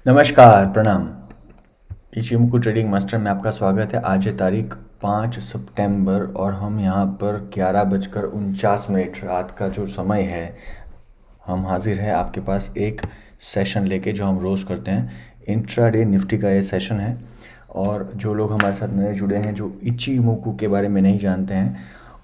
नमस्कार, प्रणाम। इचिमुकु trading master में आपका स्वागत है। आज है तारीख 5 सितंबर और हम यहाँ पर 11:49 रात का जो समय है, हम हाजिर है आपके पास एक सेशन लेके जो हम रोज़ करते हैं। इंट्राडे निफ्टी का ये सेशन है और जो लोग हमारे साथ नए जुड़े हैं, जो इचिमुकु के बारे में नहीं जानते हैं,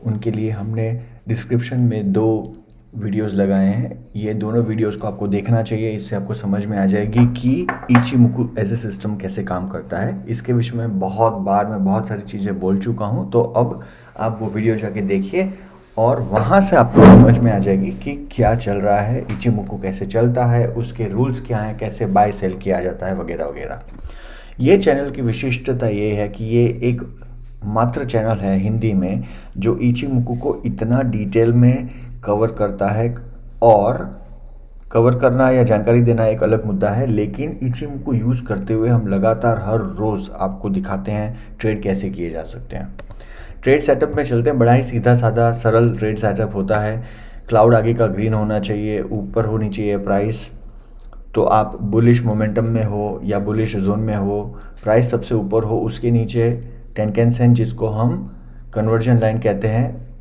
उनके लिए हमने डिस्क्रिप्शन में 2 वीडियोस लगाए हैं। ये दोनों वीडियोस को आपको देखना चाहिए, इससे आपको समझ में आ जाएगी कि इचिमुकु एज ए सिस्टम कैसे काम करता है। इसके विषय में बहुत बार मैं बहुत सारी चीज़ें बोल चुका हूँ, तो अब आप वो वीडियो जाके देखिए और वहाँ से आपको समझ में आ जाएगी कि क्या चल रहा है, इचिमुकु कैसे चलता है, उसके रूल्स क्या हैं, कैसे बाय सेल किया जाता है वगैरह वगैरह। ये चैनल की विशिष्टता ये है कि ये एक मात्र चैनल है हिंदी में जो इचिमुकु को इतना डिटेल में कवर करता है। और कवर करना या जानकारी देना एक अलग मुद्दा है, लेकिन इचिमुकु यूज़ करते हुए हम लगातार हर रोज़ आपको दिखाते हैं ट्रेड कैसे किए जा सकते हैं। ट्रेड सेटअप में चलते हैं, बड़ा ही सीधा साधा सरल ट्रेड सेटअप होता है। क्लाउड आगे का ग्रीन होना चाहिए, ऊपर होनी चाहिए प्राइस, तो आप बुलिश मोमेंटम में हो या बुलिश जोन में हो, प्राइस सबसे ऊपर हो, उसके नीचे टेनकेन सेन जिसको हम कन्वर्जन लाइन कहते हैं,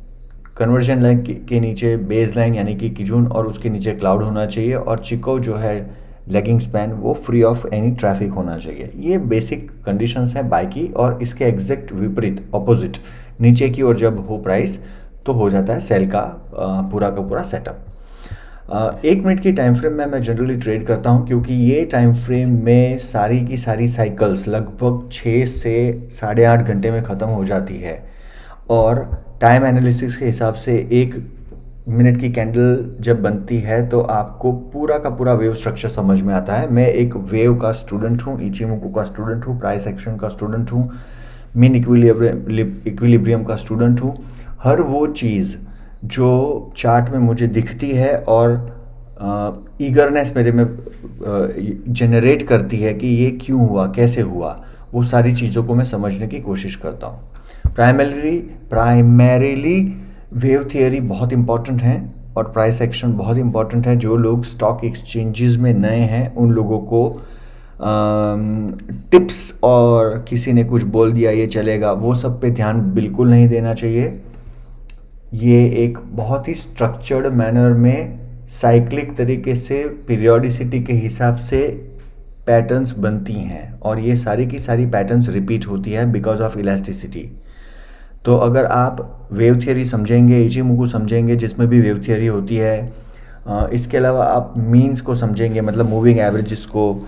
कन्वर्जन लाइन के नीचे बेस लाइन यानी कि किजुन और उसके नीचे क्लाउड होना चाहिए, और चिको जो है लेगिंग स्पैन वो फ्री ऑफ एनी ट्रैफिक होना चाहिए। ये बेसिक कंडीशंस हैं बाय की, और इसके एग्जैक्ट विपरीत ऑपोजिट नीचे की ओर जब हो प्राइस तो हो जाता है सेल का पूरा का पूरा सेटअप। 1 मिनट की टाइम फ्रेम में मैं जनरली ट्रेड करता हूं, क्योंकि ये टाइम फ्रेम में सारी की सारी साइकिल्स लगभग 6 से 8.5 घंटे में ख़त्म हो जाती है। और टाइम एनालिसिस के हिसाब से 1 मिनट की कैंडल जब बनती है तो आपको पूरा का पूरा वेव स्ट्रक्चर समझ में आता है। मैं एक वेव का स्टूडेंट हूँ, इचिमुकु का स्टूडेंट हूँ, प्राइस एक्शन का स्टूडेंट हूँ, मीन इक्विलिब्रियम का स्टूडेंट हूँ। हर वो चीज़ जो चार्ट में मुझे दिखती है और ईगरनेस मेरे में जनरेट करती है कि ये क्यों हुआ, कैसे हुआ, वो सारी चीज़ों को मैं समझने की कोशिश करता हूँ। प्राइमरीली वेव थियरी बहुत इंपॉर्टेंट है और प्राइस एक्शन बहुत इंपॉर्टेंट है। जो लोग स्टॉक एक्सचेंजेस में नए हैं उन लोगों को टिप्स और किसी ने कुछ बोल दिया ये चलेगा, वो सब पे ध्यान बिल्कुल नहीं देना चाहिए। ये एक बहुत ही स्ट्रक्चर्ड मैनर में साइक्लिक तरीके से पीरियोडिसिटी के हिसाब से पैटर्न्स बनती हैं, और ये सारी की सारी पैटर्न्स रिपीट होती है बिकॉज ऑफ इलास्टिसिटी। तो अगर आप वेव थियरी समझेंगे, इचिमुकु समझेंगे जिसमें भी वेव थियरी होती है, इसके अलावा आप मीन्स को समझेंगे, मतलब मूविंग एवरेजेस को,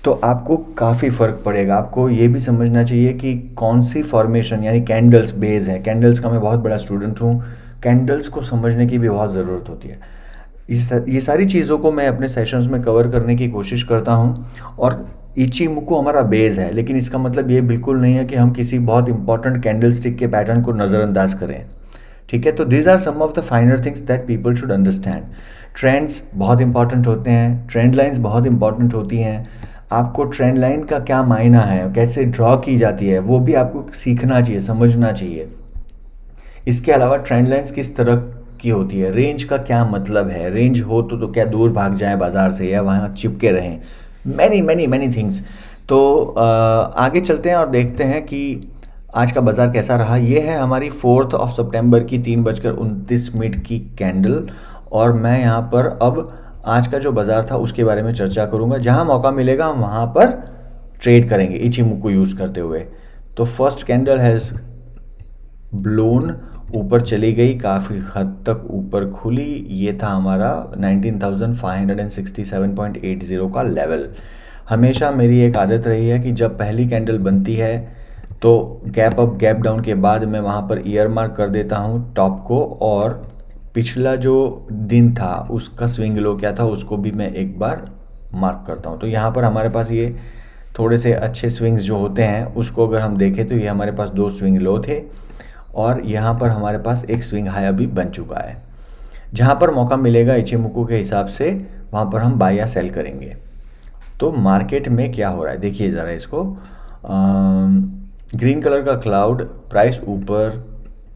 तो आपको काफ़ी फ़र्क पड़ेगा। आपको ये भी समझना चाहिए कि कौन सी फॉर्मेशन यानी कैंडल्स बेस है। कैंडल्स का मैं बहुत बड़ा स्टूडेंट हूँ, कैंडल्स को समझने की भी बहुत ज़रूरत होती है। ये सारी चीज़ों को मैं अपने सेशंस में कवर करने की कोशिश करता हूँ। और इचिमुकु हमारा बेस है, लेकिन इसका मतलब ये बिल्कुल नहीं है कि हम किसी बहुत इंपॉर्टेंट कैंडल स्टिक के पैटर्न को नज़रअंदाज करें। ठीक है, तो these are some of the finer things that people should understand. Trends बहुत इंपॉर्टेंट होते हैं, ट्रेंड लाइन्स बहुत इंपॉर्टेंट होती हैं। आपको ट्रेंड लाइन का क्या मायना है, कैसे ड्रॉ की जाती है, वो भी आपको सीखना चाहिए, समझना चाहिए। इसके अलावा ट्रेंड लाइन्स किस तरह की होती है, रेंज का क्या मतलब है, रेंज हो तो क्या दूर भाग जाए बाजार से या वहाँ चिपके रहें, मैनी मैनी मैनी थिंग्स। तो आगे चलते हैं और देखते हैं कि आज का बाज़ार कैसा रहा। ये है हमारी 4 सितंबर की 3:29 की कैंडल, और मैं यहाँ पर अब आज का जो बाज़ार था उसके बारे में चर्चा करूँगा। जहाँ मौका मिलेगा हम वहाँ पर ट्रेड करेंगे इचिमुकु यूज़ करते हुए। तो फर्स्ट कैंडल हैज़ ब्लोन, ऊपर चली गई, काफ़ी हद तक ऊपर खुली। ये था हमारा 19,567.80 का लेवल। हमेशा मेरी एक आदत रही है कि जब पहली कैंडल बनती है तो गैप अप गैप डाउन के बाद मैं वहाँ पर ईयर मार्क कर देता हूँ टॉप को, और पिछला जो दिन था उसका स्विंग लो क्या था उसको भी मैं एक बार मार्क करता हूँ। तो यहाँ पर हमारे पास ये थोड़े से अच्छे स्विंग्स जो होते हैं उसको अगर हम देखें तो ये हमारे पास 2 स्विंग लो थे, और यहाँ पर हमारे पास एक स्विंग हाई अभी बन चुका है। जहाँ पर मौका मिलेगा इचिमुकु के हिसाब से वहाँ पर हम बाय या सेल करेंगे। तो मार्केट में क्या हो रहा है देखिए ज़रा इसको। ग्रीन कलर का क्लाउड, प्राइस ऊपर,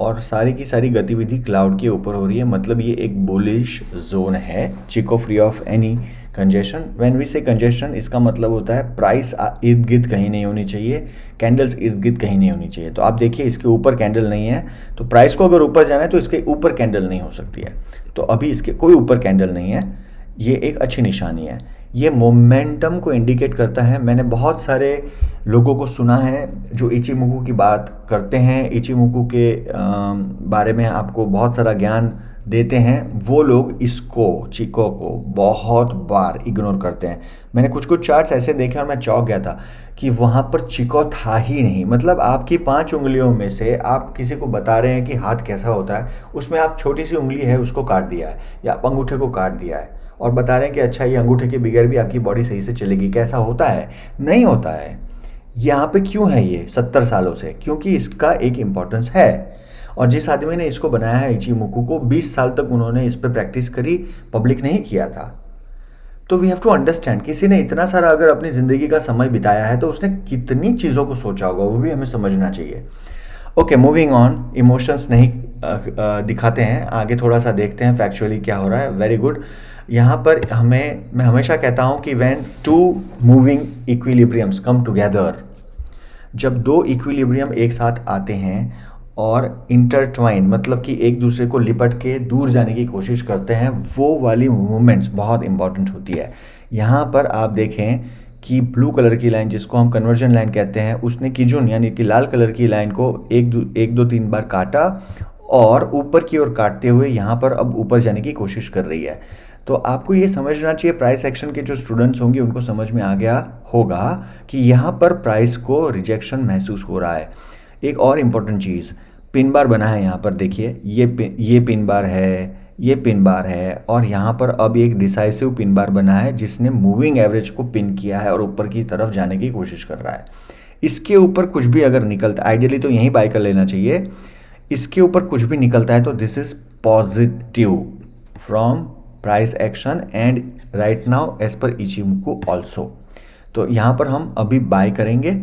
और सारी की सारी गतिविधि क्लाउड के ऊपर हो रही है, मतलब ये एक बुलिश जोन है। चिको free of any congestion, when we say congestion इसका मतलब होता है प्राइस इर्द गिर्द कहीं नहीं होनी चाहिए, कैंडल्स इर्द गिर्द कहीं नहीं होनी चाहिए। तो आप देखिए इसके ऊपर कैंडल नहीं है, तो प्राइस को अगर ऊपर जाना है तो इसके ऊपर कैंडल नहीं हो सकती है। तो अभी इसके कोई ऊपर कैंडल नहीं है, ये एक अच्छी निशानी है। ये मोमेंटम को इंडिकेट करता है। मैंने बहुत सारे लोगों को सुना है जो इचिमोकू की बात करते हैं, इचिमोकू के बारे में आपको बहुत सारा ज्ञान देते हैं, वो लोग इसको चिको को बहुत बार इग्नोर करते हैं। मैंने कुछ कुछ चार्ट्स ऐसे देखे और मैं चौंक गया था कि वहाँ पर चिको था ही नहीं। मतलब आपकी 5 उंगलियों में से आप किसी को बता रहे हैं कि हाथ कैसा होता है, उसमें आप छोटी सी उंगली है उसको काट दिया है या आप अंगूठे को काट दिया है और बता रहे हैं कि अच्छा ये अंगूठे के बगैर भी आपकी बॉडी सही से चलेगी। कैसा होता है? नहीं होता है। यहाँ पे क्यों है ये 70 सालों से? क्योंकि इसका एक इम्पोर्टेंस है। और जिस आदमी ने इसको बनाया है इचिमोकू को, 20 साल तक उन्होंने इस पर प्रैक्टिस करी, पब्लिक नहीं किया था। तो वी हैव टू अंडरस्टैंड, किसी ने इतना सारा अगर अपनी ज़िंदगी का समय बिताया है तो उसने कितनी चीज़ों को सोचा होगा, वो भी हमें समझना चाहिए। Okay, moving on. इमोशंस नहीं दिखाते हैं, आगे थोड़ा सा देखते हैं फैक्चुअली क्या हो रहा है। Very good. यहाँ पर मैं हमेशा कहता हूँ कि when two moving equilibriums come together, जब दो इक्विलिब्रियम एक साथ आते हैं और इंटरट्वाइन मतलब कि एक दूसरे को लिपट के दूर जाने की कोशिश करते हैं, वो वाली मूवमेंट्स बहुत इंपॉर्टेंट होती है। यहाँ पर आप देखें कि ब्लू कलर की लाइन, जिसको हम कन्वर्जन लाइन कहते हैं, उसने किजुन यानी कि लाल कलर की लाइन को एक दो तीन बार काटा और ऊपर की ओर काटते हुए यहाँ पर अब ऊपर जाने की कोशिश कर रही है। तो आपको ये समझना चाहिए, प्राइस एक्शन के जो स्टूडेंट्स होंगे उनको समझ में आ गया होगा कि यहाँ पर प्राइस को रिजेक्शन महसूस हो रहा है। एक और इम्पोर्टेंट चीज़, पिन बार बना है यहाँ पर, देखिए ये पिन बार है, ये पिन बार है और यहाँ पर अब एक डिसाइसिव पिन बार बना है जिसने मूविंग एवरेज को पिन किया है और ऊपर की तरफ जाने की कोशिश कर रहा है। इसके ऊपर कुछ भी अगर निकलता, आइडियली तो यहीं बाय कर लेना चाहिए, इसके ऊपर कुछ भी निकलता है तो this is positive from price action and right now as per Ichimoku also. तो यहाँ पर हम अभी बाय करेंगे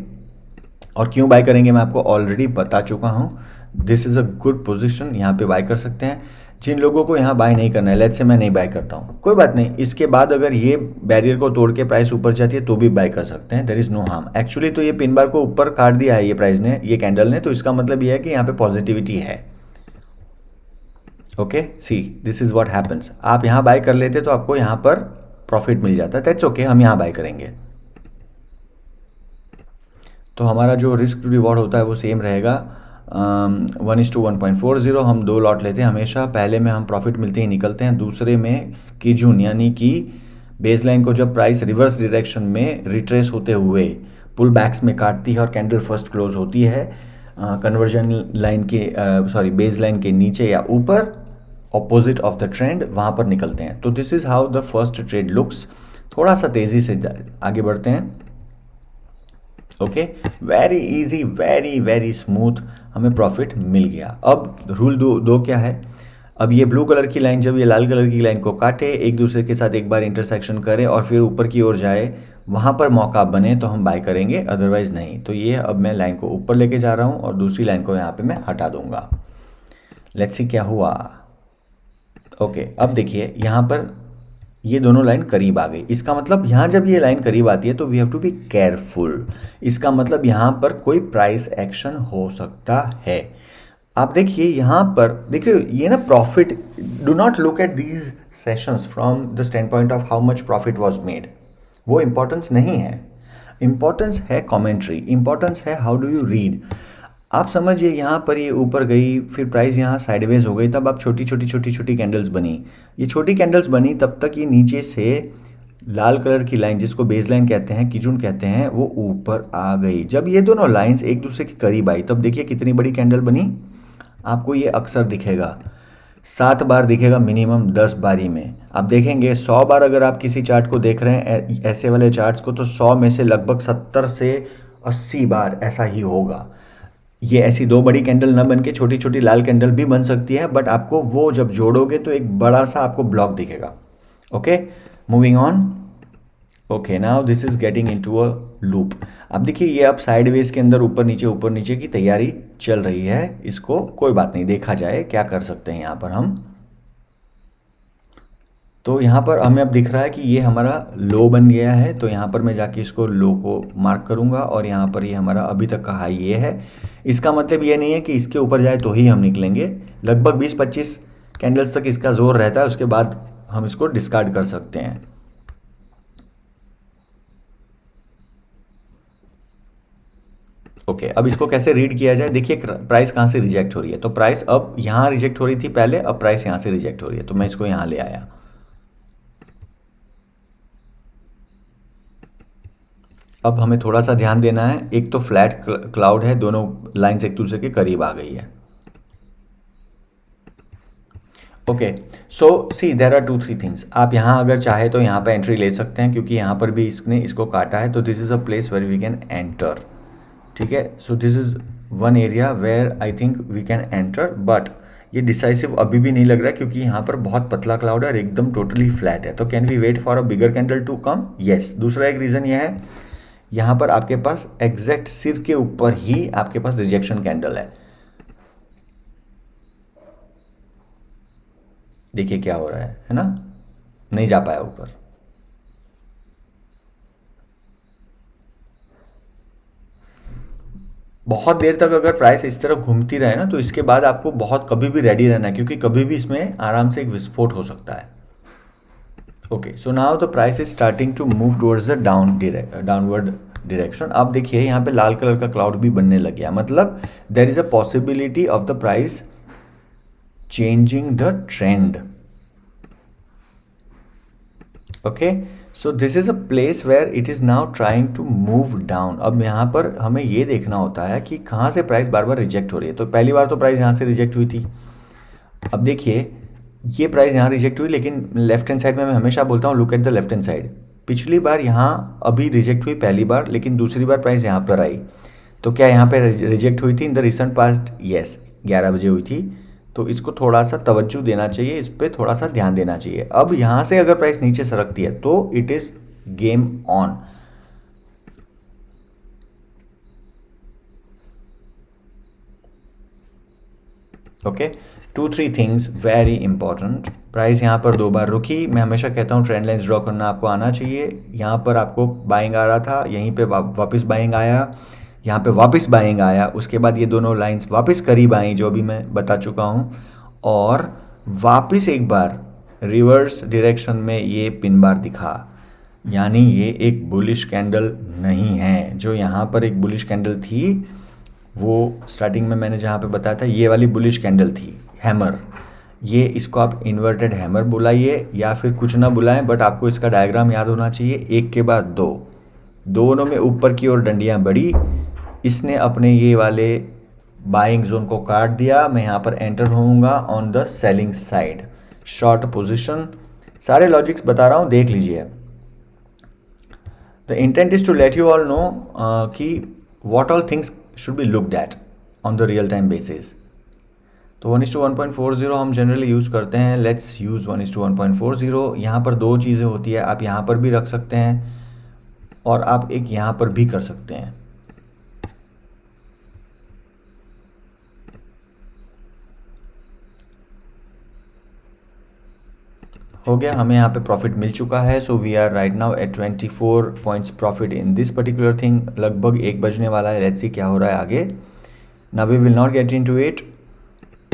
और क्यों बाय करेंगे मैं आपको ऑलरेडी बता चुका हूँ। This is a good position, यहाँ पे बाय कर सकते हैं। जिन लोगों को यहाँ बाय नहीं करना है, लेट्स से मैं नहीं बाय करता हूँ, कोई बात नहीं, इसके बाद अगर ये बैरियर को तोड़ के प्राइस ऊपर जाती है तो भी बाय कर सकते हैं, there is no harm. Actually तो ये पिन बार को ऊपर काट दिया है ये प्राइस ने, ये कैंडल ने, तो इसका मतलब ये है कि यहाँ पे पॉजिटिविटी है। Okay, see this is what happens. आप यहाँ बाय कर लेते तो आपको यहाँ पर प्रॉफिट मिल जाता है, दैट्स ओके, हम यहाँ बाय करेंगे। तो हमारा जो रिस्क टू रिवॉर्ड होता है वो सेम रहेगा, 1:1.40। हम 2 लॉट लेते हैं हमेशा, पहले में हम प्रॉफिट मिलते ही निकलते हैं, दूसरे में कीजून यानी कि बेस लाइन को जब प्राइस रिवर्स डायरेक्शन में रिट्रेस होते हुए पुल बैक्स में काटती है और कैंडल फर्स्ट क्लोज होती है कन्वर्जन लाइन के बेस लाइन के नीचे या ऊपर ऑपोजिट ऑफ द ट्रेंड, वहाँ पर निकलते हैं। तो this is how the first trade looks. थोड़ा सा तेज़ी से आगे बढ़ते हैं। Okay, very easy, very very smooth, हमें प्रॉफिट मिल गया। अब रूल दो क्या है, अब ये ब्लू कलर की लाइन जब ये लाल कलर की लाइन को काटे, एक दूसरे के साथ एक बार इंटरसेक्शन करे और फिर ऊपर की ओर जाए, वहाँ पर मौका बने तो हम बाय करेंगे, अदरवाइज नहीं। तो ये अब मैं लाइन को ऊपर लेके जा रहा हूँ और दूसरी लाइन को यहाँ पे मैं हटा दूंगा। लेट्स सी क्या हुआ। ओके, अब देखिए यहाँ पर ये दोनों लाइन करीब आ गई, इसका मतलब यहाँ जब ये लाइन करीब आती है तो we have to be careful. इसका मतलब यहाँ पर कोई प्राइस एक्शन हो सकता है। आप देखिए यहाँ पर, देखिए ये ना profit, do not look at these sessions from the stand point of how much profit was made, वो इंपॉर्टेंस नहीं है। इंपॉर्टेंस है कॉमेंट्री, इंपॉर्टेंस है हाउ डू यू रीड। आप समझिए यहाँ पर ये ऊपर गई, फिर प्राइस यहाँ साइडवेज हो गई, तब आप छोटी छोटी कैंडल्स बनी। ये छोटी कैंडल्स बनी तब तक ये नीचे से लाल कलर की लाइन, जिसको बेस लाइन कहते हैं, कीजून कहते हैं, वो ऊपर आ गई। जब ये दोनों लाइंस एक दूसरे के करीब आई तब देखिए कितनी बड़ी कैंडल बनी। आपको ये अक्सर दिखेगा, 7 बार दिखेगा मिनिमम 10 बारी में। आप देखेंगे 100 बार अगर आप किसी चार्ट को देख रहे हैं, ऐसे वाले चार्ट्स को, तो 100 में से लगभग 70 से 80 बार ऐसा ही होगा। ये ऐसी 2 बड़ी कैंडल ना बन के छोटी छोटी लाल कैंडल भी बन सकती है, बट आपको वो जब जोड़ोगे तो एक बड़ा सा आपको ब्लॉक दिखेगा। Okay, moving on. Okay, now this is getting into a loop. अब देखिए ये अब साइडवेज के अंदर ऊपर नीचे की तैयारी चल रही है, इसको कोई बात नहीं, देखा जाए क्या कर सकते हैं यहाँ पर हम। तो यहाँ पर हमें अब दिख रहा है कि ये हमारा लो बन गया है, तो यहाँ पर मैं जाके इसको लो को मार्क करूँगा और यहाँ पर ये हमारा अभी तक का हाई ये है। इसका मतलब ये नहीं है कि इसके ऊपर जाए तो ही हम निकलेंगे, लगभग 20-25 कैंडल्स तक इसका जोर रहता है, उसके बाद हम इसको डिस्कार्ड कर सकते हैं। ओके, अब इसको कैसे रीड किया जाए, देखिए प्राइस कहाँ से रिजेक्ट हो रही है। तो प्राइस अब यहाँ रिजेक्ट हो रही थी पहले, अब प्राइस यहाँ से रिजेक्ट हो रही है, तो मैं इसको यहाँ ले आया। अब हमें थोड़ा सा ध्यान देना है, एक तो फ्लैट क्लाउड है, दोनों लाइंस एक दूसरे के करीब आ गई है। Okay, so see there are 2-3 things. आप यहाँ अगर चाहे तो यहाँ पे एंट्री ले सकते हैं, क्योंकि यहाँ पर भी इसने इसको काटा है, तो this is a place where we can enter. ठीक है, so this is one area where I think we can enter, but ये डिसाइसिव अभी भी नहीं लग रहा है, क्योंकि यहाँ पर बहुत पतला क्लाउड है और एकदम टोटली फ्लैट है। तो can we wait for a bigger candle to come? Yes. दूसरा एक रीज़न यह है, यहाँ पर आपके पास एग्जैक्ट सिर के ऊपर ही आपके पास रिजेक्शन कैंडल है। देखिए क्या हो रहा है ना, नहीं जा पाया ऊपर। बहुत देर तक अगर प्राइस इस तरह घूमती रहे ना, तो इसके बाद आपको बहुत कभी भी रेडी रहना है, क्योंकि कभी भी इसमें आराम से एक विस्फोट हो सकता है। Okay, so now the price is starting to move towards the downward direction. अब देखिए यहाँ पे लाल कलर का क्लाउड भी बनने लग गया, मतलब there is a possibility of the price changing the trend. Okay, so this is a place where it is now trying to move down. अब यहाँ पर हमें ये देखना होता है कि कहाँ से प्राइस बार बार रिजेक्ट हो रही है। तो पहली बार तो प्राइस यहाँ से रिजेक्ट हुई थी, अब देखिए ये प्राइस यहाँ रिजेक्ट हुई, लेकिन लेफ्ट हैंड साइड में मैं हमेशा बोलता हूँ look at the left hand side. पिछली बार यहाँ अभी रिजेक्ट हुई पहली बार, लेकिन दूसरी बार प्राइस यहाँ पर आई। तो क्या यहाँ पे रिजेक्ट हुई थी in the recent past? Yes, 11 बजे हुई थी। तो इसको थोड़ा सा तवज्जो देना चाहिए, इस पर थोड़ा सा ध्यान देना चाहिए। अब यहाँ से अगर प्राइस नीचे सरकती है तो it is game on. Okay, 2-3 things very important. Price यहाँ पर 2 बार रुकी, मैं हमेशा कहता हूँ ट्रेंड लाइन्स ड्रॉ करना आपको आना चाहिए। यहाँ पर आपको बाइंग आ रहा था, यहीं पे वापस बाइंग आया, यहाँ पे वापस बाइंग आया, उसके बाद ये दोनों लाइंस वापस करीब आई जो भी मैं बता चुका हूँ, और वापस एक बार रिवर्स डायरेक्शन में ये पिन बार दिखा। यानी ये एक बुलिश कैंडल नहीं है। जो यहाँ पर एक बुलिश कैंडल थी वो स्टार्टिंग में मैंने जहाँ पे बताया था ये वाली बुलिश कैंडल थी, हैमर। ये इसको आप इन्वर्टेड हैमर बुलाइए या फिर कुछ ना बुलाएं, बट आपको इसका डायग्राम याद होना चाहिए, एक के बाद दो, दोनों में ऊपर की ओर डंडियाँ बढ़ी। इसने अपने ये वाले बाइंग जोन को काट दिया। मैं यहाँ पर एंटर होऊंगा on the selling side, short position. सारे लॉजिक्स बता रहा हूँ, देख लीजिए। The intent is to let you all know कि what all things should be looked at on the real time basis। तो 1:1.40 हम जनरली यूज़ करते हैं, लेट्स यूज़ 1:1.40। यहाँ पर दो चीज़ें होती है, आप यहाँ पर भी रख सकते हैं और आप एक यहाँ पर भी कर सकते हैं। हो गया, हमें यहाँ पे प्रॉफिट मिल चुका है। So we are right now at 24 points profit in this particular thing. लगभग 1 बजने वाला है, लेट्स सी क्या हो रहा है आगे। Now we will not get into it.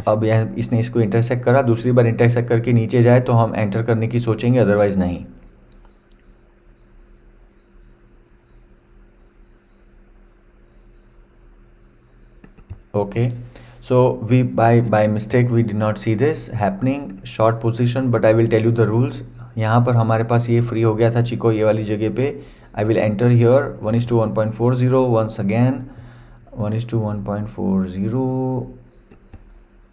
अब यह इसने इसको इंटरसेक्ट करा, दूसरी बार इंटरसेक्ट करके नीचे जाए तो हम एंटर करने की सोचेंगे, अदरवाइज नहीं। Okay, so we by mistake we did not see this happening, short position, but I will tell you the rules। यहाँ पर हमारे पास ये फ्री हो गया था चिको ये वाली जगह पे। I will enter here 1:1.40 once again 1:1.40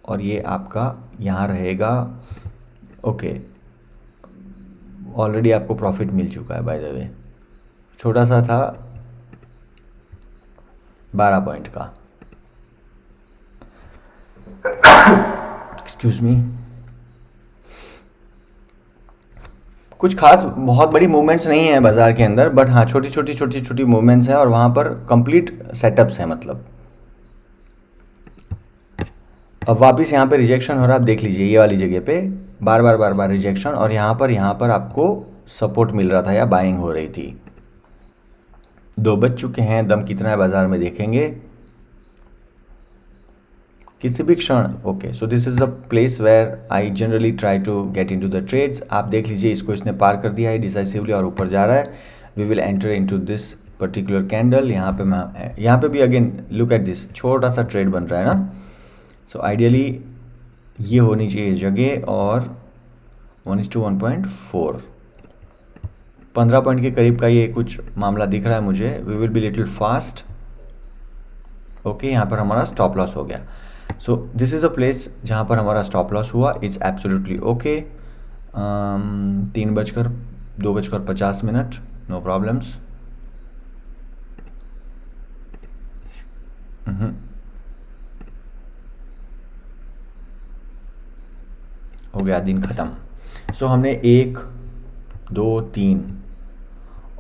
और ये आपका यहाँ रहेगा। ओके, ऑलरेडी आपको प्रॉफिट मिल चुका है बाय द वे, छोटा सा था 12 पॉइंट का। Excuse me. कुछ खास बहुत बड़ी मूवमेंट्स नहीं है बाजार के अंदर, बट हाँ छोटी छोटी मूवमेंट्स हैं और वहाँ पर कंप्लीट सेटअप्स हैं। मतलब अब वापस यहाँ पे रिजेक्शन हो रहा है, आप देख लीजिए ये वाली जगह पे बार बार रिजेक्शन, और यहाँ पर आपको सपोर्ट मिल रहा था या बाइंग हो रही थी। 2 बज चुके हैं, दम कितना है बाजार में देखेंगे किसी भी क्षण। Okay, so this is the place where I generally try to get into the trades. आप देख लीजिए इसको इसने पार कर दिया है डिसाइसिवली और ऊपर जा रहा है। We will enter into this particular candle. यहाँ पे भी अगेन लुक एट दिस, छोटा सा ट्रेड बन रहा है ना। सो आइडियली ये होनी चाहिए जगह, और 1:1.4 15 पॉइंट के करीब का ये कुछ मामला दिख रहा है मुझे। We will be little fast. Okay, यहाँ पर हमारा स्टॉप लॉस हो गया। So this is a place जहाँ पर हमारा स्टॉप लॉस हुआ। It's absolutely okay. 2:50 no problems. हो गया दिन ख़त्म। सो हमने 1 2 3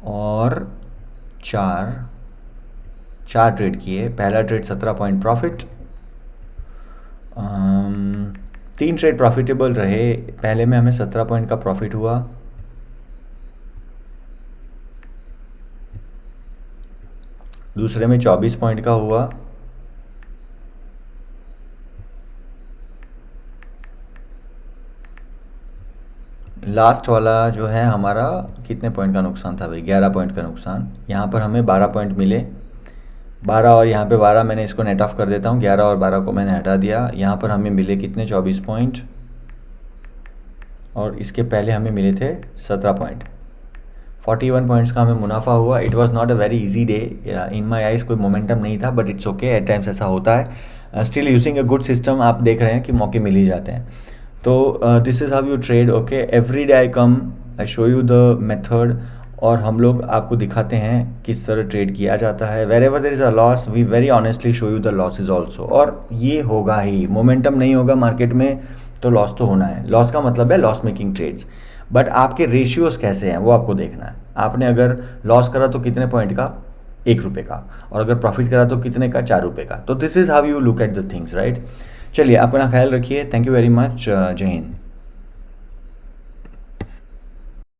और 4 ट्रेड किए। पहला trade 17 point profit. 3 trade profitable रहे। पहले में हमें 17 पॉइंट का प्रॉफिट हुआ, दूसरे में 24 पॉइंट का हुआ, लास्ट वाला जो है हमारा कितने पॉइंट का नुकसान था भाई, 11 पॉइंट का नुकसान। यहाँ पर हमें 12 पॉइंट मिले। 12 और यहाँ पे 12, मैंने इसको नेट ऑफ कर देता हूँ, 11 और 12 को मैंने हटा दिया। यहाँ पर हमें मिले कितने, 24 पॉइंट, और इसके पहले हमें मिले थे 17 पॉइंट। 41 पॉइंट्स का हमें मुनाफा हुआ। It was not a very easy day in my eyes, कोई मोमेंटम नहीं था, but it's okay, at times ऐसा होता है। Still using a good system, आप देख रहे हैं कि मौके मिल ही जाते हैं। तो this is how you trade. Okay, every day I come, I show you the method, और हम लोग आपको दिखाते हैं किस तरह ट्रेड किया जाता है। Wherever there is a loss, we very honestly show you the losses also. और ये होगा ही, मोमेंटम नहीं होगा मार्केट में तो लॉस तो होना है। लॉस का मतलब है लॉस मेकिंग ट्रेड्स, बट आपके रेशियोज कैसे हैं वो आपको देखना है। आपने अगर लॉस करा तो कितने पॉइंट का, 1 रुपये का, और अगर प्रॉफिट करा तो कितने का, 4 रुपये का। तो this is how you look at the things, right. चलिए, अपना ख्याल रखिए। Thank you very much. जय हिंद।